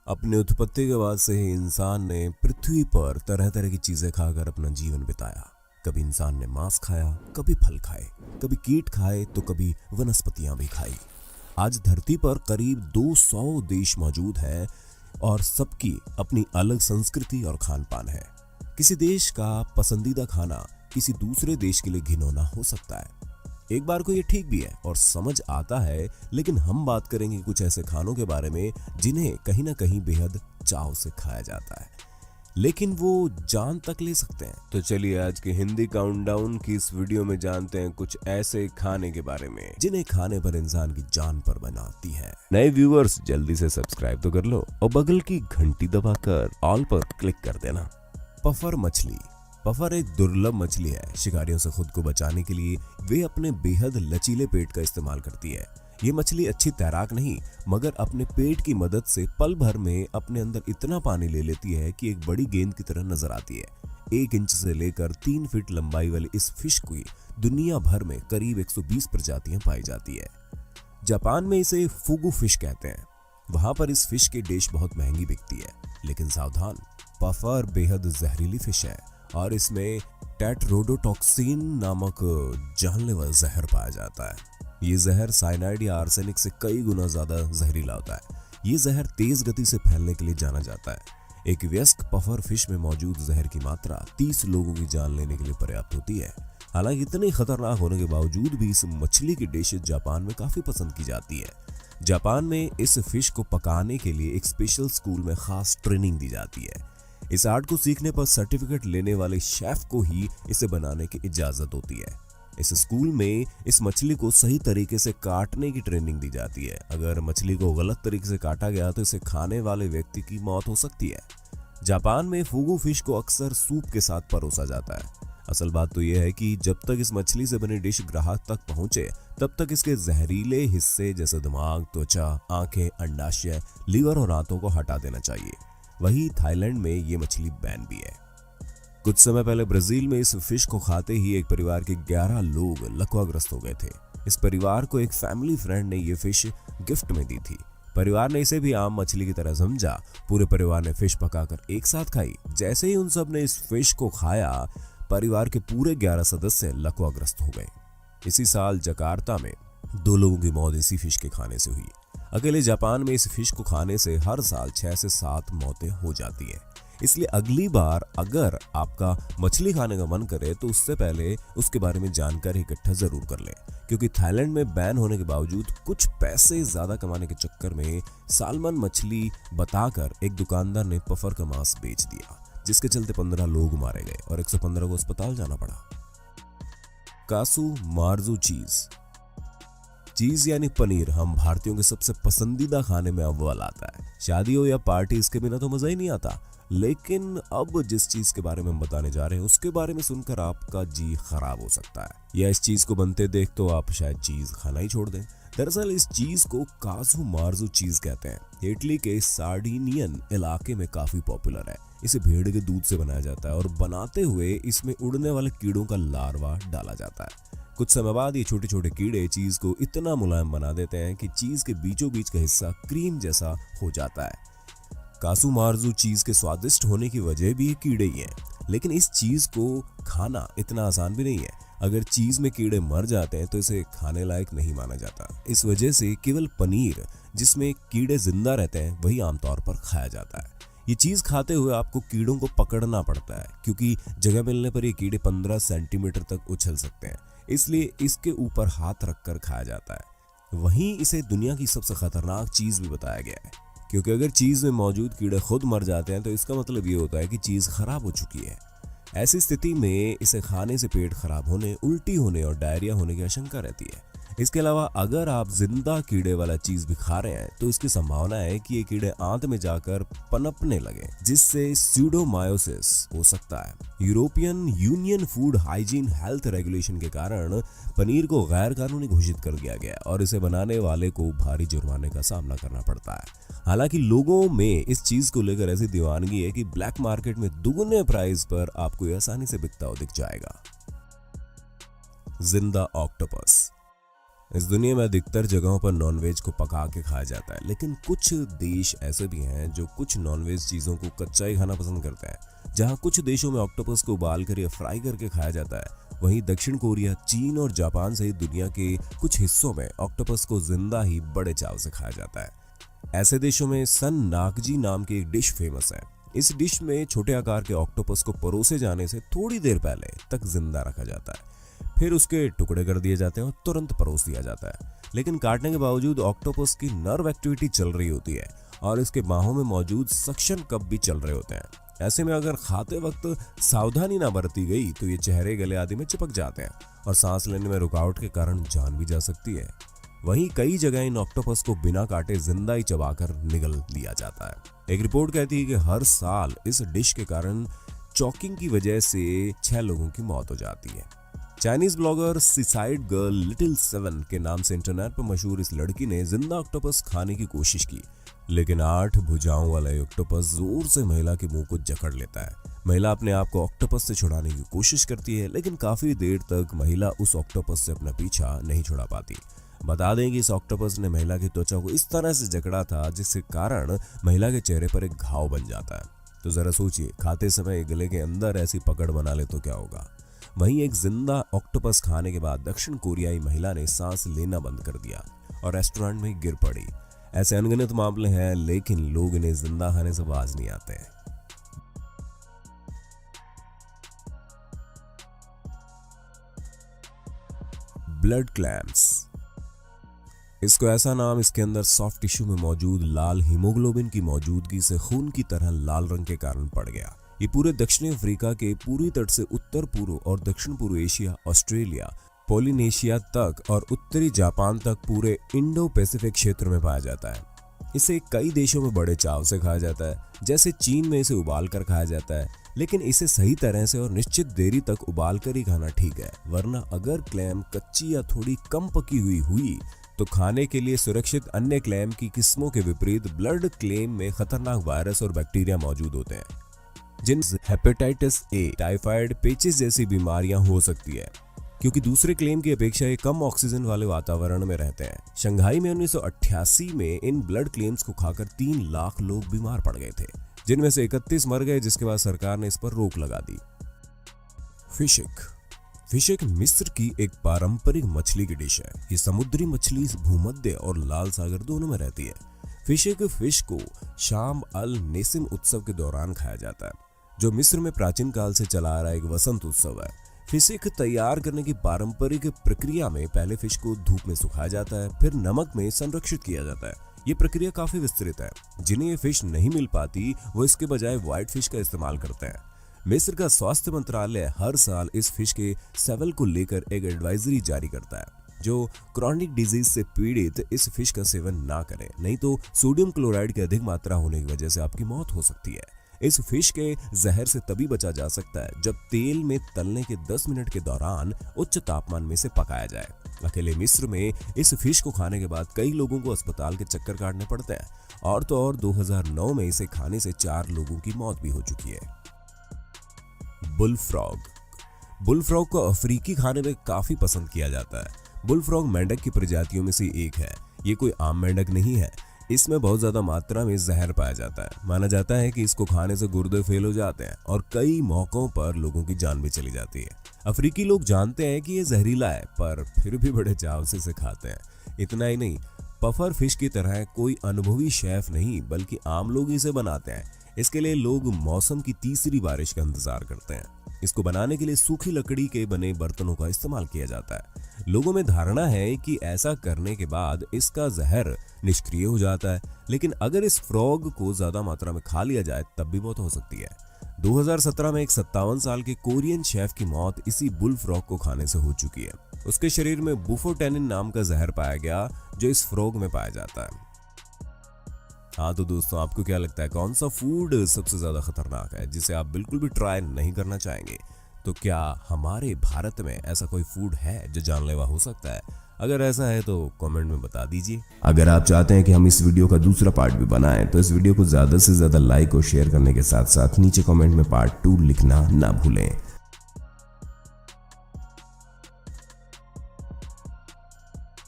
अपने उत्पत्ति के बाद से ही इंसान ने पृथ्वी पर तरह तरह की चीजें खाकर अपना जीवन बिताया। कभी इंसान ने मांस खाया, कभी फल खाए, कभी कीट खाए तो कभी वनस्पतियां भी खाई। आज धरती पर करीब 200 देश मौजूद है और सबकी अपनी अलग संस्कृति और खान पान है। किसी देश का पसंदीदा खाना किसी दूसरे देश के लिए घिनौना हो सकता है। एक बार को ये ठीक भी है और समझ आता है, लेकिन हम बात करेंगे कुछ ऐसे खानों के बारे में जिन्हें कहीं ना कहीं बेहद चाव से खाया जाता है, लेकिन वो जान तक ले सकते हैं। तो चलिए आज के हिंदी काउंटडाउन की इस वीडियो में जानते हैं कुछ ऐसे खाने के बारे में जिन्हें खाने पर इंसान की जान पर बनाती है। नए व्यूअर्स जल्दी से सब्सक्राइब तो कर लो और बगल की घंटी दबाकर ऑल पर क्लिक कर देना। पफर मछली। पफर एक दुर्लभ मछली है। शिकारियों से खुद को बचाने के लिए वे अपने बेहद लचीले पेट का इस्तेमाल करती है। ये मछली अच्छी तैराक नहीं, मगर अपने पेट की मदद से पल भर में अपने अंदर इतना पानी ले लेती है कि एक बड़ी गेंद की तरह नजर आती है। 1 इंच से लेकर 3 फीट लंबाई वाली इस फिश की दुनिया भर में करीब 120 प्रजातियां पाई जाती है। जापान में इसे फुगु फिश कहते हैं। वहां पर इस फिश की डिश बहुत महंगी बिकती है, लेकिन सावधान, पफर बेहद जहरीली फिश है और इसमें टेट्रोडोटॉक्सिन नामक जानलेवा जहर पाया जाता है। ये जहर साइनाइड या आर्सेनिक से कई गुना ज्यादा जहरीला होता है। ये जहर तेज गति से फैलने के लिए जाना जाता है। एक वयस्क पफर फिश में मौजूद जहर की मात्रा 30 लोगों की जान लेने के लिए पर्याप्त होती है। हालांकि इतनी खतरनाक होने के बावजूद भी इस मछली की डिश जापान में काफी पसंद की जाती है। जापान में इस फिश को पकाने के लिए एक स्पेशल स्कूल में खास ट्रेनिंग दी जाती है। इस आर्ट को सीखने पर सर्टिफिकेट लेने वाले शेफ को ही इसे बनाने की इजाजत होती है। इस स्कूल में इस मछली को सही तरीके से काटने की ट्रेनिंग दी जाती है। अगर मछली को गलत तरीके से काटा गया तो इसे खाने वाले व्यक्ति की मौत हो सकती है। जापान में फुगु फिश को अक्सर सूप के साथ परोसा जाता है। असल बात तो यह है कि जब तक इस मछली से बनी डिश ग्राहक तक पहुंचे, तब तक इसके जहरीले हिस्से जैसे दिमाग, त्वचा, आंखें, अंडाशय, लीवर और आंतों को हटा देना चाहिए। वही थाईलैंड में ये मछली बैन भी है। कुछ समय पहले ब्राजील में इस फिश को खाते ही एक परिवार के 11 लोग लकवाग्रस्त हो गए थे। इस परिवार को एक फैमिली फ्रेंड ने ये फिश गिफ्ट में दी थी। परिवार ने इसे भी आम मछली की तरह समझा। पूरे परिवार ने फिश पकाकर एक साथ खाई। जैसे ही उन सब ने इस फिश को खाया, परिवार के पूरे 11 सदस्य लकवाग्रस्त हो गए। इसी साल जकार्ता में 2 लोगों की मौत इसी फिश के खाने से हुई। अकेले जापान में इस फिश को खाने से हर साल 6 से 7 मौतें हो जाती हैं। इसलिए अगली बार अगर आपका मछली खाने का मन करे तो उससे पहले उसके बारे में जानकारी इकट्ठा जरूर कर लें, क्योंकि थाईलैंड में बैन होने के बावजूद कुछ पैसे ज्यादा कमाने के चक्कर में सालमन मछली बताकर एक दुकानदार ने पफर का मांस बेच दिया, जिसके चलते 15 लोग मारे गए और 115 को अस्पताल जाना पड़ा। कासु मार्जू चीज यानी पनीर हम भारतीयों के सबसे पसंदीदा खाने में अव्वल आता है। शादी हो या पार्टी, इसके बिना तो मजा ही नहीं आता। लेकिन अब जिस चीज के बारे में हम बताने जा रहे हैं उसके बारे में सुनकर आपका जी खराब हो सकता है, या इस चीज को बनते देख तो आप शायद चीज खाना ही छोड़ दें। दरअसल इस चीज को कासु मार्जू चीज कहते हैं। इटली के सार्डिनियन इलाके में काफी पॉपुलर है। इसे भेड़ के दूध से बनाया जाता है और बनाते हुए इसमें उड़ने वाले कीड़ों का लार्वा डाला जाता है। कुछ समय बाद ये छोटे छोटे कीड़े चीज को इतना मुलायम बना देते हैं कि चीज के बीचों बीच का हिस्सा क्रीम जैसा हो जाता है। कासु मार्जू चीज के स्वादिष्ट होने की वजह भी ये कीड़े ही हैं, लेकिन इस चीज को खाना इतना आसान भी नहीं है। अगर चीज में कीड़े मर जाते हैं तो इसे खाने लायक नहीं माना जाता। इस वजह से केवल पनीर जिसमें कीड़े जिंदा रहते हैं वही आमतौर पर खाया जाता है। ये चीज खाते हुए आपको कीड़ों को पकड़ना पड़ता है, क्योंकि जगह मिलने पर ये कीड़े 15 सेंटीमीटर तक उछल सकते हैं, इसलिए इसके ऊपर हाथ रखकर खाया जाता है। वहीं इसे दुनिया की सबसे खतरनाक चीज भी बताया गया है, क्योंकि अगर चीज में मौजूद कीड़े खुद मर जाते हैं तो इसका मतलब ये होता है कि चीज खराब हो चुकी है। ऐसी स्थिति में इसे खाने से पेट खराब होने, उल्टी होने और डायरिया होने की आशंका रहती है। इसके अलावा अगर आप जिंदा कीड़े वाला चीज भी खा रहे हैं तो इसकी संभावना है कि ये कीड़े आंत में जाकर पनपने लगे, जिससे स्यूडोमायोसिस हो सकता है। European union food hygiene health regulation के कारण पनीर को गैर कानूनी घोषित कर दिया गया और इसे बनाने वाले को भारी जुर्माने का सामना करना पड़ता है। हालांकि लोगों में इस चीज को लेकर ऐसी दीवानगी है कि ब्लैक मार्केट में दुगने प्राइस पर आपको आसानी से बिकता हुआ दिख जाएगा। जिंदा ऑक्टोपस। इस दुनिया में अधिकतर जगहों पर नॉनवेज को पका के खाया जाता है, लेकिन कुछ देश ऐसे भी हैं जो कुछ नॉनवेज चीज़ों को कच्चा ही खाना पसंद करते हैं। जहां कुछ देशों में ऑक्टोपस को उबाल कर या फ्राई करके खाया जाता है, वहीं दक्षिण कोरिया, चीन और जापान सहित दुनिया के कुछ हिस्सों में ऑक्टोपस को जिंदा ही बड़े चाव से खाया जाता है। ऐसे देशों में सन नागजी नाम की एक डिश फेमस है। इस डिश में छोटे आकार के ऑक्टोपस को परोसे जाने से थोड़ी देर पहले तक जिंदा रखा जाता है, फिर उसके टुकड़े कर दिए जाते हैं और तुरंत परोस दिया जाता है। लेकिन काटने के बावजूद ऑक्टोपस की नर्व एक्टिविटी चल रही होती है और इसके बाहों में मौजूद सक्शन कप भी चल रहे होते हैं। ऐसे में अगर खाते वक्त सावधानी ना बरती गई तो ये चेहरे, गले आदि में चिपक जाते हैं और सांस लेने में रुकावट के कारण जान भी जा सकती है। वहीं कई जगह इन ऑक्टोपस को बिना काटे जिंदा ही चबाकर निगल लिया जाता है। एक रिपोर्ट कहती है कि हर साल इस डिश के कारण चॉकिंग की वजह से 6 लोगों की मौत हो जाती है। Chinese blogger seaside girl little 7 के नाम से इंटरनेट पर मशहूर इस लड़की ने जिंदा ऑक्टोपस खाने की कोशिश की, लेकिन 8 भुजाओं वाला ऑक्टोपस जोर से महिला के मुंह को जकड़ लेता है। महिला अपने आप को ऑक्टोपस से छुड़ाने की कोशिश करती है, लेकिन काफी देर तक महिला उस ऑक्टोपस से अपना पीछा नहीं छुड़ा पाती। बता दें कि इस ऑक्टोपस ने महिला की त्वचा को इस तरह से जकड़ा था जिसके कारण महिला के चेहरे पर एक घाव बन जाता है। तो जरा सोचिए, खाते समय गले के अंदर ऐसी पकड़ बना ले तो क्या होगा। वहीं एक जिंदा ऑक्टोपस खाने के बाद दक्षिण कोरियाई महिला ने सांस लेना बंद कर दिया और रेस्टोरेंट में गिर पड़ी। ऐसे अनगिनत मामले हैं, लेकिन लोग इन्हें जिंदा खाने से बाज नहीं आते। ब्लड क्लैम्स, इसको ऐसा नाम इसके अंदर सॉफ्ट टिश्यू में मौजूद लाल हीमोग्लोबिन की मौजूदगी से खून की तरह लाल रंग के कारण पड़ गया। ये पूरे दक्षिणी अफ्रीका के पूरी तट से उत्तर पूर्व और दक्षिण पूर्व एशिया, ऑस्ट्रेलिया, पोलिनेशिया तक और उत्तरी जापान तक पूरे इंडो पैसिफिक क्षेत्र में पाया जाता है। इसे कई देशों में बड़े चाव से खाया जाता है। जैसे चीन में इसे उबाल कर खाया जाता है, लेकिन इसे सही तरह से और निश्चित देरी तक उबाल कर ही खाना ठीक है, वरना अगर क्लैम कच्ची या थोड़ी कम पकी हुई तो खाने के लिए सुरक्षित। अन्य क्लैम की किस्मों के विपरीत ब्लड क्लैम में खतरनाक वायरस और बैक्टीरिया मौजूद होते हैं, जिनसे हेपेटाइटिस ए, टाइफाइड, पेचिस जैसी बीमारियां हो सकती है, क्योंकि दूसरे क्लेम की अपेक्षा ये कम ऑक्सीजन वाले वातावरण में रहते हैं। शंघाई में 1988 में इन ब्लड क्लेम्स को खाकर 3 लाख लोग बीमार पड़ गए थे, जिनमें से 31 मर गए, जिसके बाद सरकार ने इस पर रोक लगा दी। फिशिक मिस्र की एक पारंपरिक मछली की डिश है। ये समुद्री मछली भूमध्य और लाल सागर दोनों में रहती है। फिशिक फिश को शाम अल नेसिम उत्सव के दौरान खाया जाता है, जो मिस्र में प्राचीन काल से चला आ रहा एक वसंत उत्सव है। फिशिक तैयार करने की पारंपरिक प्रक्रिया में पहले फिश को धूप में सुखाया जाता है, फिर नमक में संरक्षित किया जाता है। ये प्रक्रिया काफी विस्तृत है। जिन्हें ये फिश नहीं मिल पाती वो इसके बजाय व्हाइट फिश का इस्तेमाल करते हैं। मिस्र का स्वास्थ्य मंत्रालय हर साल इस फिश के सेवल को लेकर एक एडवाइजरी जारी करता है, जो क्रॉनिक डिजीज से पीड़ित इस फिश का सेवन ना करें, नहीं तो सोडियम क्लोराइड की अधिक मात्रा होने की वजह से आपकी मौत हो सकती है। इस फिश के जहर से तभी बचा जा सकता है जब तेल में तलने के 10 मिनट के दौरान उच्च तापमान में से पकाया जाए। अकेले मिस्र में इस फिश को खाने के बाद कई लोगों को अस्पताल के चक्कर काटने पड़ते हैं, और तो और 2009 में इसे खाने से 4 लोगों की मौत भी हो चुकी है। बुलफ्रॉग को अफ्रीकी खाने में काफी पसंद किया जाता है। बुलफ्रॉग मेंढक की प्रजातियों में से एक है। ये कोई आम मेंढक नहीं है। इसमें बहुत ज्यादा मात्रा में जहर पाया जाता है। माना जाता है कि इसको खाने से गुर्दे फेल हो जाते हैं और कई मौकों पर लोगों की जान भी चली जाती है। अफ्रीकी लोग जानते हैं कि ये जहरीला है, पर फिर भी बड़े चाव से इसे खाते हैं। इतना ही नहीं, पफर फिश की तरह कोई अनुभवी शेफ नहीं, बल्कि आम लोग इसे बनाते हैं। इसके लिए लोग मौसम की तीसरी बारिश का इंतजार करते हैं। इसको बनाने के लिए सूखी लकड़ी के बने बर्तनों का इस्तेमाल किया जाता है। लोगों में धारणा है कि ऐसा करने के बाद इसका जहर निष्क्रिय हो जाता है, लेकिन अगर इस फ्रॉग को ज्यादा मात्रा में खा लिया जाए तब भी मौत हो सकती है। 2017 में एक 57 साल के कोरियन शेफ की मौत इसी बुल फ्रॉग को खाने से हो चुकी है। उसके शरीर में बुफोटेनिन नाम का जहर पाया गया, जो इस फ्रॉग में पाया जाता है। हाँ तो दोस्तों, आपको क्या लगता है कौन सा फूड सबसे ज्यादा खतरनाक है, जिसे आप बिल्कुल भी ट्राई नहीं करना चाहेंगे? तो क्या हमारे भारत में ऐसा कोई फूड है जो जानलेवा हो सकता है? अगर ऐसा है तो कमेंट में बता दीजिए। अगर आप चाहते हैं कि हम इस वीडियो का दूसरा पार्ट भी बनाएं तो इस वीडियो को ज्यादा से ज्यादा लाइक और शेयर करने के साथ साथ नीचे कमेंट में पार्ट 2 लिखना ना भूलें।